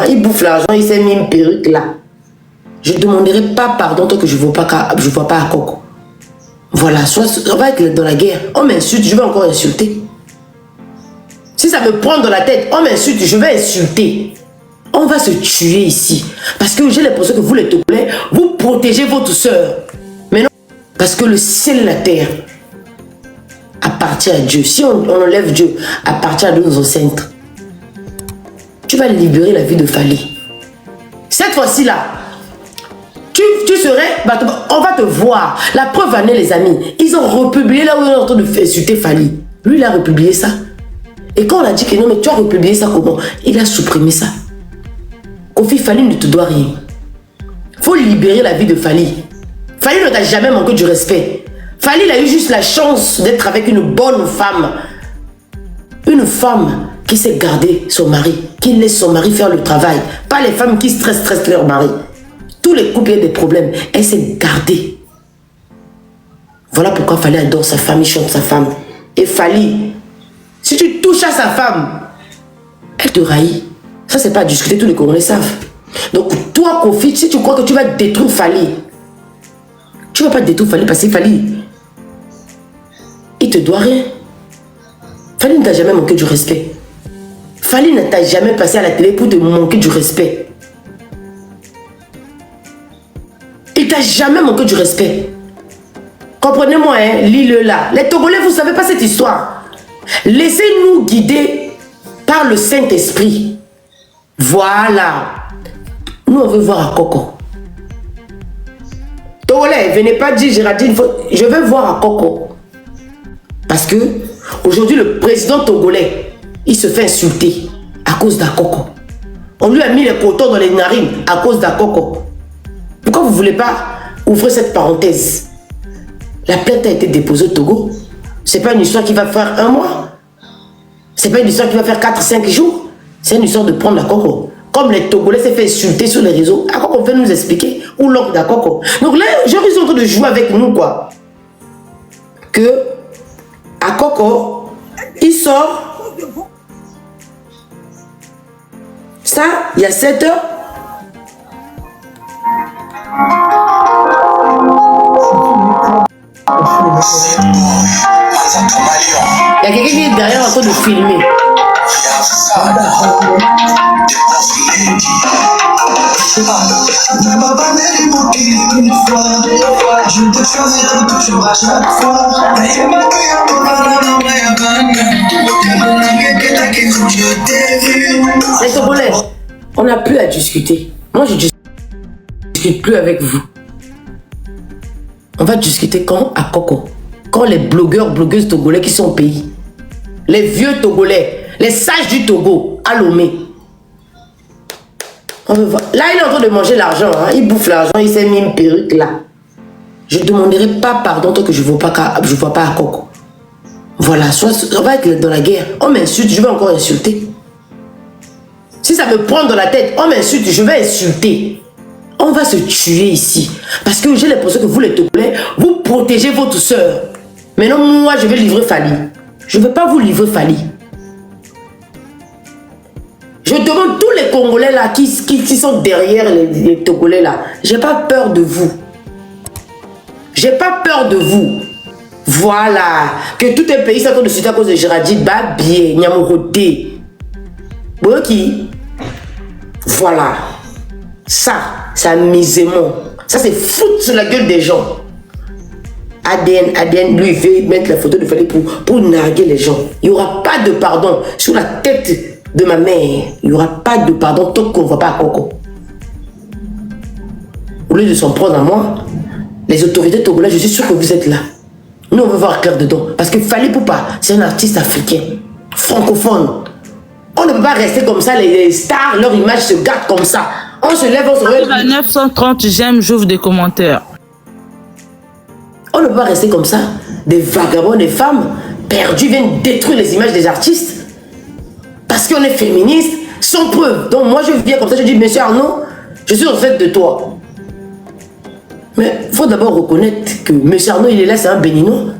hein. Il bouffe l'argent, il s'est mis une perruque là. Je ne demanderai pas pardon tant que je ne vois pas à Coco. Voilà, soit on va être dans la guerre. On m'insulte, je vais encore insulter. Si ça me prend dans la tête, on m'insulte, je vais insulter. On va se tuer ici. Parce que j'ai l'impression que vous les Togolais, vous protégez votre soeur. Mais non, parce que le ciel et la terre appartient à Dieu. Si on enlève Dieu, appartient à nos ancêtres. Tu vas libérer la vie de Fally. Cette fois-ci-là, tu serais... On va te voir. La preuve en est, les amis. Ils ont republié là où ils sont en train de insulter Fally. Lui, il a republié ça. Et quand on a dit que non, mais tu as republié ça comment? Il a supprimé ça. Kofi, Fally ne te doit rien. Il faut libérer la vie de Fally. Fally ne t'a jamais manqué du respect. Fally, il a eu juste la chance d'être avec une bonne femme. Une femme qui sait garder son mari, qui laisse son mari faire le travail. Pas les femmes qui stressent leur mari. Tous les couples, il y a des problèmes. Elle s'est gardée. Voilà pourquoi Fally adore sa femme, il chante sa femme. Et Fally, si tu touches à sa femme, elle te raillit. Ça, c'est pas à discuter, tous les Congolais savent. Donc, toi, Kofi, si tu crois que tu vas détruire Fally, tu ne vas pas détruire Fally parce que Fally, il te doit rien. Fally ne t'a jamais manqué du respect. Fally ne t'a jamais passé à la télé pour te manquer du respect. Il t'a jamais manqué du respect. Comprenez-moi, hein, lis-le là. Les Togolais, vous ne savez pas cette histoire. Laissez-nous guider par le Saint-Esprit. Voilà. Nous, on veut voir à Coco. Togolais, venez pas dire, Géraldine, je veux voir à Coco. Parce que aujourd'hui, le président togolais, il se fait insulter à cause d'Akoko. On lui a mis les cotons dans les narines à cause d'Akoko. Pourquoi vous ne voulez pas ouvrir cette parenthèse? La plainte a été déposée au Togo. Ce n'est pas une histoire qui va faire 1 mois. Ce n'est pas une histoire qui va faire 4-5 jours. C'est une histoire de prendre Akoko. Comme les Togolais s'est fait insulter sur les réseaux, Akoko veut nous expliquer où l'oncle d'Akoko. Donc là, j'ai envie en train de jouer avec nous, quoi. Que Akoko, il sort. Ça, il y a 7 heures. Il y a quelqu'un qui est derrière en train de filmer. Les Togolais, on n'a plus à discuter. Moi, je discute plus avec vous. On va discuter quand à Coco. Quand les blogueuses togolais qui sont au pays. Les vieux Togolais, les sages du Togo, à Lomé. On veut voir. Là, il est en train de manger l'argent. Hein. Il bouffe l'argent, il s'est mis une perruque là. Je ne demanderai pas pardon tant que je ne vois pas à Coco. Voilà, soit on va être dans la guerre. On m'insulte, je vais encore insulter. Si ça me prend dans la tête, on m'insulte, je vais insulter. On va se tuer ici. Parce que j'ai l'impression que vous les Togolais, vous protégez votre soeur. Maintenant, moi, je vais livrer Fally. Je ne veux pas vous livrer Fally. Je demande tous les Congolais là qui sont derrière les Togolais là. J'ai pas peur de vous. J'ai pas peur de vous. Voilà. Que tout un pays s'attend de suite à cause de Géraldine. Bah bien, Nyamorote. Boki. Voilà. Ça, c'est amusement. Ça, c'est foutre sur la gueule des gens. ADN, lui, il veut mettre la photo de Fally pour narguer les gens. Il n'y aura pas de pardon sur la tête de ma mère. Il n'y aura pas de pardon tant qu'on ne voit pas à Coco. Au lieu de s'en prendre à moi, les autorités togolaises, je suis sûr que vous êtes là. Nous, on veut voir clair dedans. Parce que Fally Ipupa, c'est un artiste africain, francophone. On ne peut pas rester comme ça, les stars, leur image se garde comme ça. On se lève, on se lève. À 930, j'aime, j'ouvre des commentaires. On ne peut pas rester comme ça. Des vagabonds, des femmes perdues viennent détruire les images des artistes. Parce qu'on est féministe, sans preuve. Donc moi, je viens comme ça, je dis, monsieur Arnaud, je suis en fait de toi. Mais il faut d'abord reconnaître que monsieur Arnaud, il est là, c'est un béninois.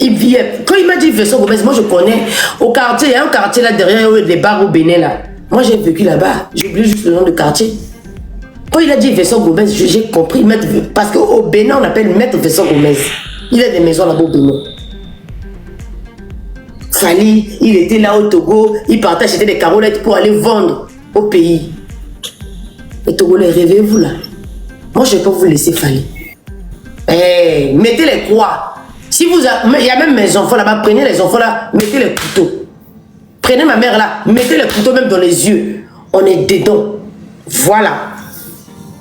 Il vit, quand il m'a dit Vincent Gomez, moi je connais, au quartier, il y a un quartier là derrière, les bars au Bénin là. Moi, j'ai vécu là-bas. J'ai oublié juste le nom de quartier. Quand il a dit Vincent Gomez, j'ai compris. Parce qu'au Bénin, on appelle Maître Vincent Gomez. Il a des maisons là-bas au Bénin. Fally, il était là au Togo. Il partait acheter des carolettes pour aller vendre au pays. Les Togolais, réveillez-vous là. Moi, je ne vais pas vous laisser Fally. Eh, mettez les croix. Si vous il y a même mes enfants là-bas, prenez les enfants là, mettez les couteaux. Prenez ma mère là, mettez les couteaux même dans les yeux. On est dedans. Voilà.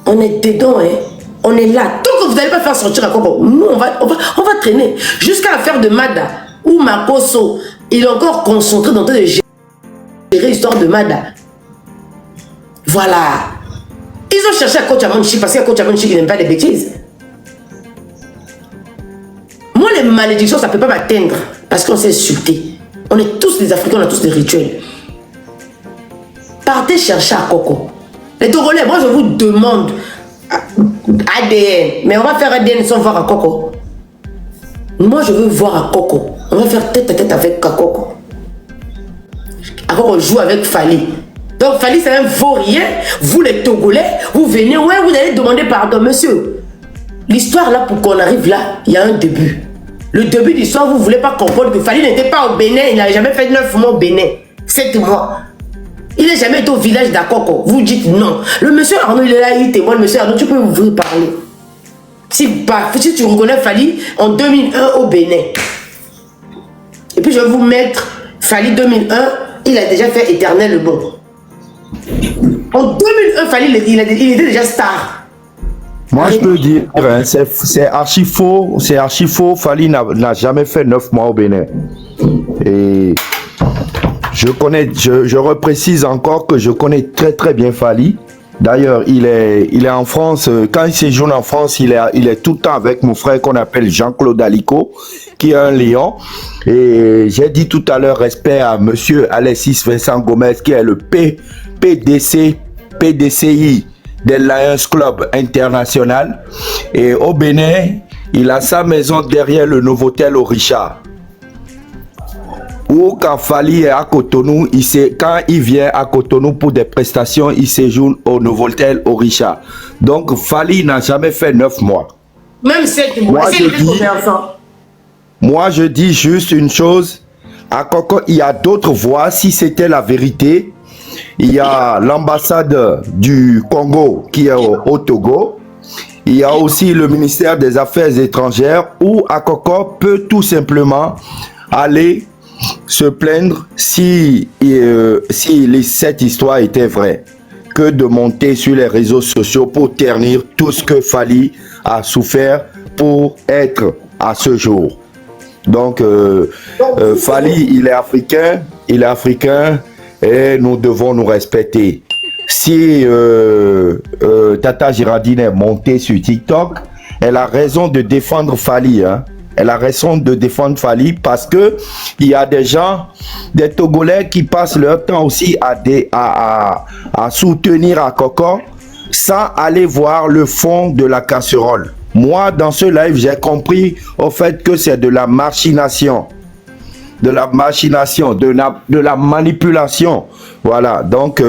On est dedans, hein. On est là. Tant que vous n'allez pas faire sortir à Coco, nous, on va traîner. Jusqu'à l'affaire de Mada, où Makoso, il est encore concentré dans le de gérer l'histoire de Mada. Voilà. Ils ont cherché à Coach Amanchi parce qu'à Coach Amanchi, il n'aime pas des bêtises. Moi, les malédictions, ça ne peut pas m'atteindre parce qu'on s'est insulté. On est tous des Africains, on a tous des rituels. Partez chercher à Coco. Les Togolais, moi, je vous demande ADN. Mais on va faire ADN sans voir à Coco. Moi, je veux voir à Coco. On va faire tête à tête avec Coco. À Coco joue avec Fally. Donc, Fally, c'est un vaurien. Vous, les Togolais, vous venez, ouais, vous allez demander pardon, monsieur. L'histoire, là, pour qu'on arrive là, il y a un début. Le début de l'histoire, vous ne voulez pas comprendre que Fally n'était pas au Bénin. Il n'a jamais fait 9 mois au Bénin. 7 mois. Il n'a jamais été au village d'Akoko. Vous dites non. Le monsieur Arnaud, il est là, il témoigne. Monsieur Arnaud, tu peux vous parler. Si tu reconnais Fally en 2001 au Bénin. Et puis je vais vous mettre Fally 2001. Il a déjà fait Éternel le bon. En 2001, Fally, il était déjà star. Moi, je peux dire, hein, c'est archi faux. C'est archi faux. Fally n'a jamais fait 9 mois au Bénin. Et je reprécise encore que je connais très très bien Fally. D'ailleurs, il est en France. Quand il séjourne en France, il est tout le temps avec mon frère qu'on appelle Jean-Claude Alico, qui est un lion. Et j'ai dit tout à l'heure respect à monsieur Alexis Vincent Gomez, qui est le PDCI des Lions Club International. Et au Bénin, il a sa maison derrière le Novotel au Richard. Ou quand Fally est à Cotonou, quand il vient à Cotonou pour des prestations, il séjourne au Novotel au Richard. Donc Fally n'a jamais fait 9 mois. Même 7 mois. Moi, je dis juste une chose. À Coco, il y a d'autres voix. Si c'était la vérité, il y a l'ambassade du Congo qui est au Togo. Il y a aussi le ministère des Affaires étrangères où Akoko peut tout simplement aller se plaindre si cette histoire était vraie, que de monter sur les réseaux sociaux pour ternir tout ce que Fally a souffert pour être à ce jour. Donc Fally, il est africain et nous devons nous respecter. Si Tata Girardine est montée sur TikTok, elle a raison de défendre Fally, hein. Elle a raison de défendre Fally parce que il y a des gens, des Togolais qui passent leur temps aussi à soutenir Akoko sans aller voir le fond de la casserole. Moi, dans ce live, j'ai compris au fait que c'est de la machination. De la manipulation. Voilà, donc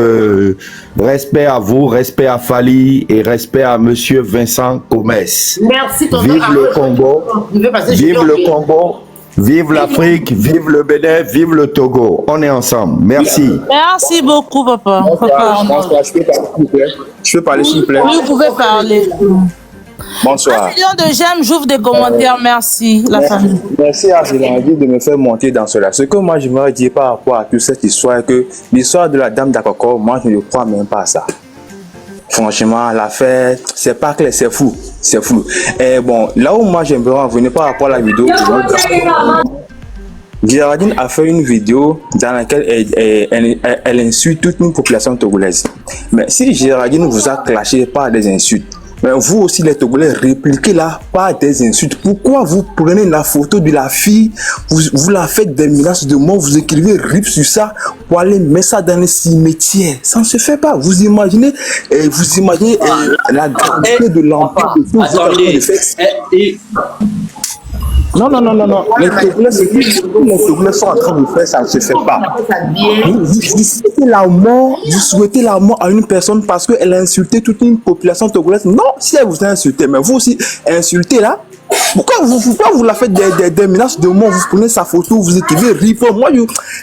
respect à vous, respect à Fally et respect à monsieur Vincent Gomez. Merci, tonton. Vive le Congo, vive le Congo, vive l'Afrique, vive le Bénin, vive le Togo. On est ensemble. Merci. Merci beaucoup, papa. Je peux parler, s'il vous plaît. Oui, vous pouvez parler. Bonsoir. 1 million de j'aime, j'ouvre des commentaires. Merci, la famille. Merci à Zélandi de me faire monter dans cela. Ce que moi, je voudrais dire par rapport à toute cette histoire, que l'histoire de la dame d'Akoko, moi, je ne crois même pas à ça. Franchement, l'affaire, c'est pas clair, c'est flou. C'est flou. Et bon, là où moi, j'aimerais en venir par rapport à la vidéo. Girardine a fait une vidéo dans laquelle elle insulte toute une population togolaise. Mais si Girardine vous a clashé par des insultes, mais vous aussi les Togolais répliquez là par des insultes. Pourquoi vous prenez la photo de la fille, vous la faites des menaces de mort, vous écrivez RIP sur ça pour aller mettre ça dans les cimetières? Ça ne se fait pas. Vous imaginez la gravité de l'empire de tout. Non, non, non, non, non. Les Togolais, ce que les Togolais sont en train de faire, ça ne se fait pas. Vous souhaitez la mort à une personne parce qu'elle a insulté toute une population togolaise. Non, si elle vous a insulté, mais vous aussi insultez là. Pourquoi vous la faites des menaces de mort, vous prenez sa photo, vous écrivez rip. Moi,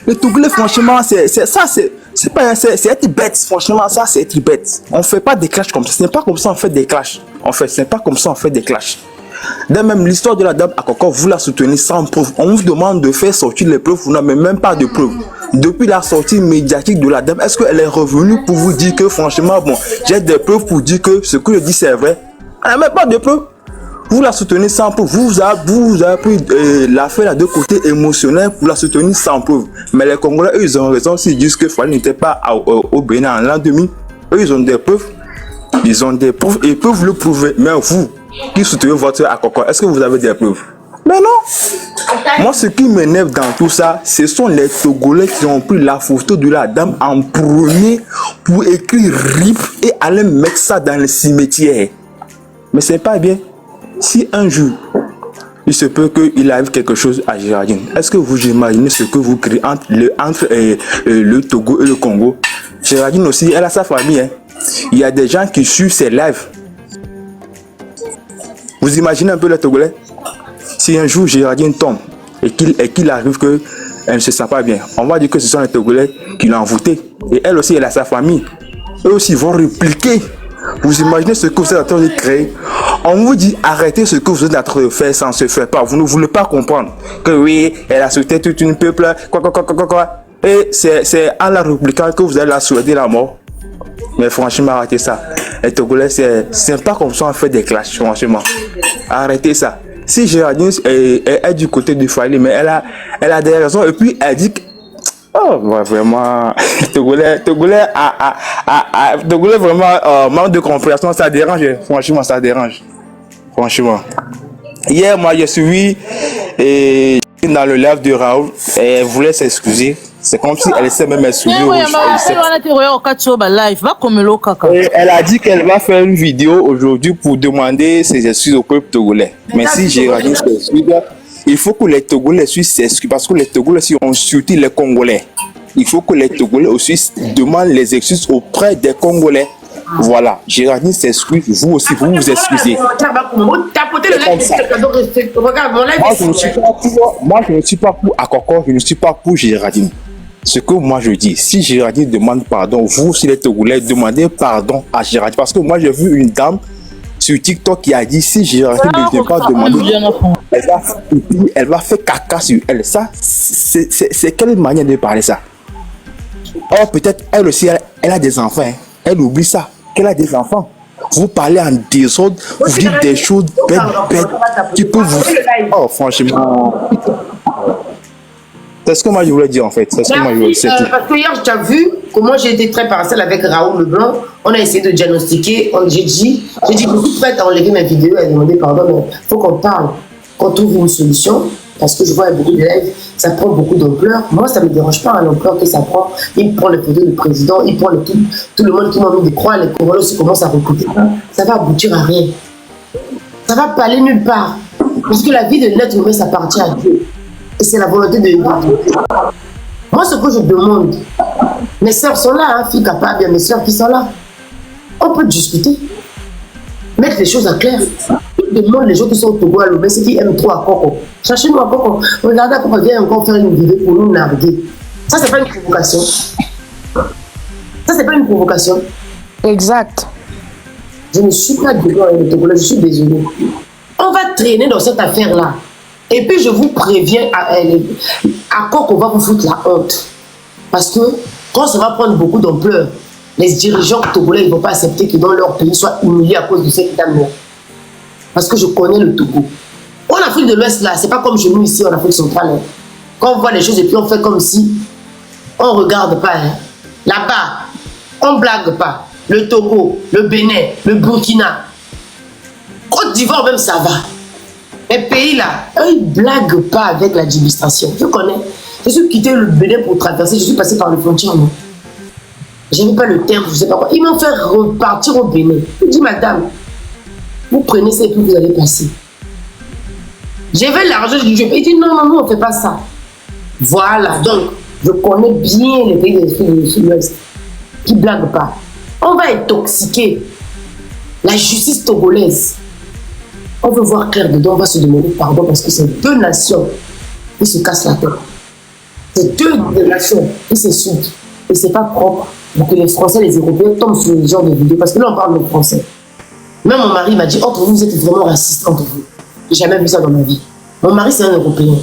les Togolais, franchement, c'est être bête. Franchement, ça, c'est être bête. On ne fait pas des clashs comme ça. Ce n'est pas comme ça on fait des clashs. En fait, ce n'est pas comme ça on fait des clashs. Dès même l'histoire de la dame à Coco, vous la soutenez sans preuve. On vous demande de faire sortir les preuves, vous n'avez même pas de preuves. Depuis la sortie médiatique de la dame, est-ce qu'elle est revenue pour vous dire que franchement, bon, j'ai des preuves pour dire que ce que je dis c'est vrai? Elle n'a même pas de preuves. Vous la soutenez sans preuve. Vous avez pris l'affaire de côté émotionnel pour la soutenir sans preuve. Mais les Congolais, eux, ils ont raison s'ils disent que Fally n'était pas au Bénin en l'an 2000. Eux, ils ont des preuves. Ils ont des preuves et ils peuvent le prouver. Mais vous, qui soutenez votre Akoko, est-ce que vous avez des preuves? Mais non. Moi, ce qui m'énerve dans tout ça, ce sont les Togolais qui ont pris la photo de la dame en premier pour écrire RIP et aller mettre ça dans le cimetière. Mais c'est pas bien. Si un jour, il se peut qu'il arrive quelque chose à Géraldine, est-ce que vous imaginez ce que vous créez entre le Togo et le Congo? Géraldine aussi, elle a sa famille. Hein. Il y a des gens qui suivent ses lives. Vous imaginez un peu les Togolais? Si un jour Géraldine tombe et qu'il arrive qu'elle ne se sent pas bien, on va dire que ce sont les Togolais qui l'ont envoûtée. Et elle aussi, elle a sa famille. Eux aussi vont répliquer. Vous imaginez ce que vous êtes en train de créer? On vous dit arrêtez ce que vous êtes en train de faire, ça ne se fait pas. Vous ne voulez pas comprendre que oui, elle a souhaité toute une peuple, quoi. Et c'est en la répliquant que vous allez la souhaiter la mort. Mais franchement, arrêtez ça. Les Togolais, c'est pas comme ça on fait des clashs, franchement. Arrêtez ça. Si Géraldine est du côté du Fally, mais elle a des raisons. Et puis, elle dit que... Oh, ouais, vraiment... Togolais, vraiment, manque de compréhension, ça dérange. Franchement, ça dérange. Franchement. Hier, moi, j'ai suivi dans le live de Raoul et elle voulait s'excuser. C'est comme si elle essaie même d'excuser. Elle a dit qu'elle va faire une vidéo aujourd'hui pour demander ses excuses au peuple togolais. Mais si Géraldine s'excuse, il faut que les Togolais s'excusent parce que les Togolais ont insulté les Congolais. Il faut que les Togolais aussi demandent les excuses auprès des Congolais. Voilà, Géraldine s'excuse, vous aussi, vous vous excusez. Moi, je ne suis pas pour Akoko, je ne suis pas pour Géraldine. Ce que moi je dis, si Géraldine demande pardon, vous, si les Togolais, demandez pardon à Géraldine. Parce que moi, j'ai vu une dame sur TikTok qui a dit si Géraldine ne vient pas demander, elle va faire caca sur elle. Ça, c'est quelle manière de parler ça? Or, peut-être elle aussi, elle a des enfants. Hein. Elle oublie ça, qu'elle a des enfants. Vous parlez en désordre, vous dites des choses bêtes qui peuvent vous... Oh, franchement... C'est ce que moi je voulais dire en fait. C'est ce que moi je voulais dire. Parce que hier, tu as vu comment j'ai été très partielle avec Raoul Leblanc. On a essayé de diagnostiquer. J'ai dit, je suis prête à enlever ma vidéo et à demander pardon, mais il faut qu'on parle, qu'on trouve une solution. Parce que je vois beaucoup de lives, ça prend beaucoup d'ampleur. Moi, ça ne me dérange pas l'ampleur que ça prend. Il prend les photos du président, il prend tout le monde qui m'a mis des croix, les Congolais aussi commencent à recruter. Ça va aboutir à rien. Ça va pas aller nulle part. Parce que la vie de l'être humain, ça appartient à Dieu. Et c'est la volonté de Dieu. Moi, ce que je demande, mes soeurs sont là, hein, filles capables, il y a mes soeurs qui sont là. On peut discuter, mettre les choses à clair. Je demande les gens qui sont au Togo à l'Oubé, ceux qui aiment trop Akoko. Cherchez-nous Akoko. Regardez Akoko vient encore faire une vidéo pour nous narguer. Ça, c'est pas une provocation. Ça, c'est pas une provocation. Exact. Je ne suis pas désolé avec les Togolais, je suis désolé. On va traîner dans cette affaire-là. Et puis je vous préviens, à quoi qu'on va vous foutre la honte. Parce que quand ça va prendre beaucoup d'ampleur, les dirigeants togolais ne vont pas accepter que dans leur pays soit humilié à cause de cette dame-là. Parce que je connais le Togo. En Afrique de l'Ouest, là, c'est pas comme chez nous ici en Afrique centrale. Hein. Quand on voit les choses et puis on fait comme si on ne regarde pas. Hein. Là-bas, on ne blague pas. Le Togo, le Bénin, le Burkina, Côte d'Ivoire même ça va. Les pays là, eux ils ne blaguent pas avec l'administration. Je connais. Je suis quitté le Bénin pour traverser, je suis passé par les frontières. Je n'ai pas le terme, je ne sais pas quoi. Ils m'ont fait repartir au Bénin. Je dis madame, vous prenez ça et puis vous allez passer. Je veux l'argent, il dit non, non, non, on ne fait pas ça. Voilà, donc, je connais bien les pays de l'Ouest qui ne blaguent pas. On va intoxiquer la justice togolaise. On veut voir clair dedans, on va se demander pardon parce que c'est deux nations qui se cassent la tête. C'est deux nations qui s'insultent. Et c'est pas propre pour que les Français, les Européens tombent sur les gens de vidéos. Parce que là, on parle de français. Même mon mari m'a dit, entre vous, vous êtes vraiment raciste entre vous. J'ai jamais vu ça dans ma vie. Mon mari, c'est un Européen.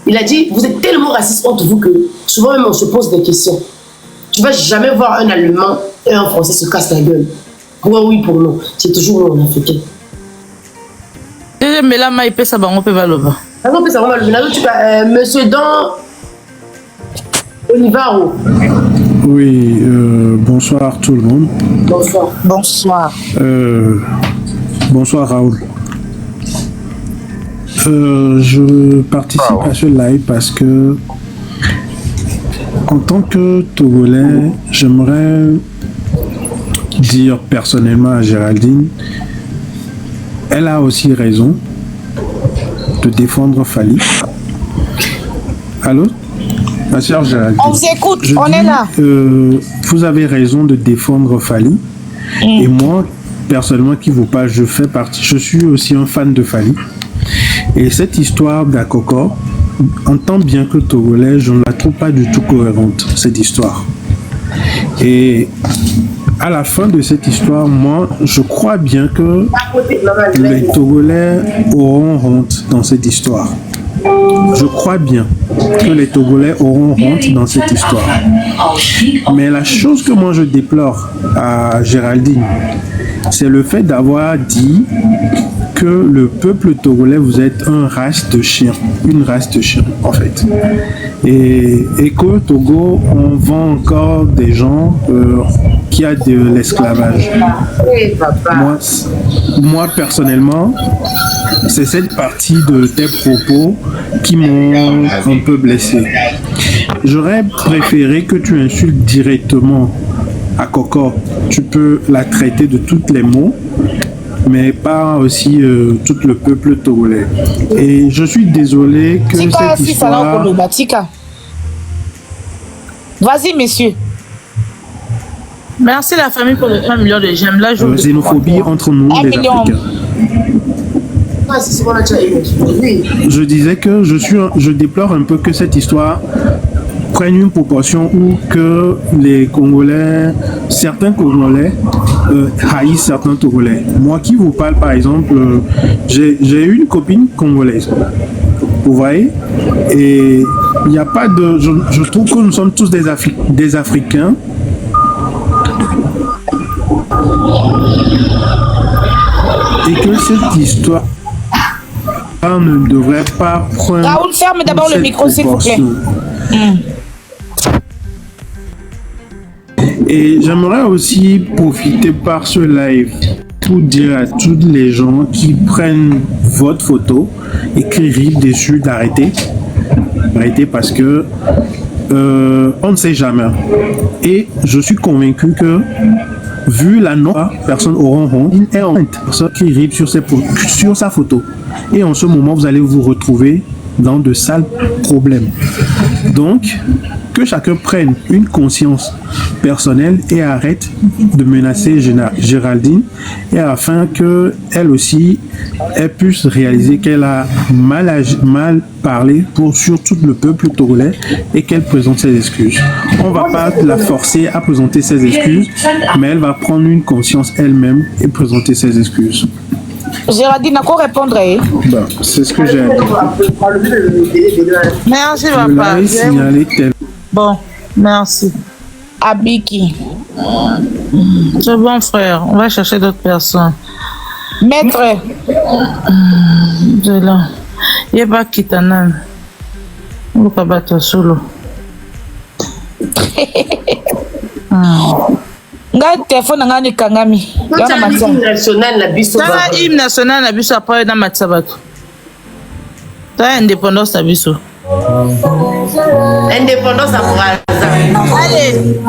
Il a dit, vous êtes tellement raciste entre vous que souvent même on se pose des questions. Tu vas jamais voir un Allemand et un Français se cassent la gueule. Pour un oui, pour non. C'est toujours un Africain. Mais là, il peut savoir, on peut pas le voir. On peut savoir, monsieur Dan Olivaro. Oui, bonsoir tout le monde. Bonsoir. Bonsoir. Bonsoir Raoul. Je participe à ce live parce que en tant que Togolais, j'aimerais dire personnellement à Géraldine, elle a aussi raison de défendre Fally. Allô? Ma sœur Géraldine. On vous écoute, on est là. Vous avez raison de défendre Fally. Et moi, personnellement, qui vous parle, je suis aussi un fan de Fally. Et cette histoire d'Akoko, en tant bien que Togolais, je ne la trouve pas du tout cohérente, cette histoire. Et à la fin de cette histoire, moi, je crois bien que les Togolais auront honte dans cette histoire. Je crois bien que les Togolais auront honte dans cette histoire. Mais la chose que moi je déplore à Géraldine, c'est le fait d'avoir dit que le peuple togolais, vous êtes une race de chiens en fait. Et qu'au Togo, on vend encore des gens qui a de l'esclavage. Moi, personnellement, c'est cette partie de tes propos qui m'ont un peu blessé. J'aurais préféré que tu insultes directement à Coco. Tu peux la traiter de tous les mots, mais pas aussi tout le peuple togolais. Et je suis désolé que cette histoire... Vas-y, messieurs. Merci la famille pour le 1 million de j'aime. Là, je xénophobie entre nous, les Africains. Je disais que je déplore un peu que cette histoire prenne une proportion où que les Congolais, certains Congolais haïssent certains Togolais. Moi qui vous parle par exemple, j'ai une copine congolaise, vous voyez, et il n'y a pas de... Je trouve que nous sommes tous des Africains. Et que cette histoire ne devrait pas prendre... Raoul, ferme d'abord le micro, s'il vous plaît. Et j'aimerais aussi profiter par ce live pour dire à tous les gens qui prennent votre photo et qui rient dessus d'arrêter. Arrêtez parce que on ne sait jamais. Et je suis convaincu que vu la note, personne aura honte. Et honte, personne qui rit sur sa photo. Et en ce moment, vous allez vous retrouver dans de sales problèmes. Donc, que chacun prenne une conscience personnelle et arrête de menacer Géraldine, et afin qu'elle aussi elle puisse réaliser qu'elle a mal parlé sur tout le peuple togolais et qu'elle présente ses excuses. On va pas la forcer à présenter ses excuses, mais elle va prendre une conscience elle-même et présenter ses excuses. Géraldine, à quoi répondre? Ben, c'est ce que j'ai. Merci, papa. Bon, merci. Abiki. C'est bon, frère. On va chercher d'autres personnes. Maître. De là. Il n'y a pas Kitanan. On va pas battre solo. Ngai téléphone ngani kangami. Hymne national na biso. Tala hymne national na biso après na matsabato. Tala indépendance na biso. Indépendance à Brazzaville. Allez.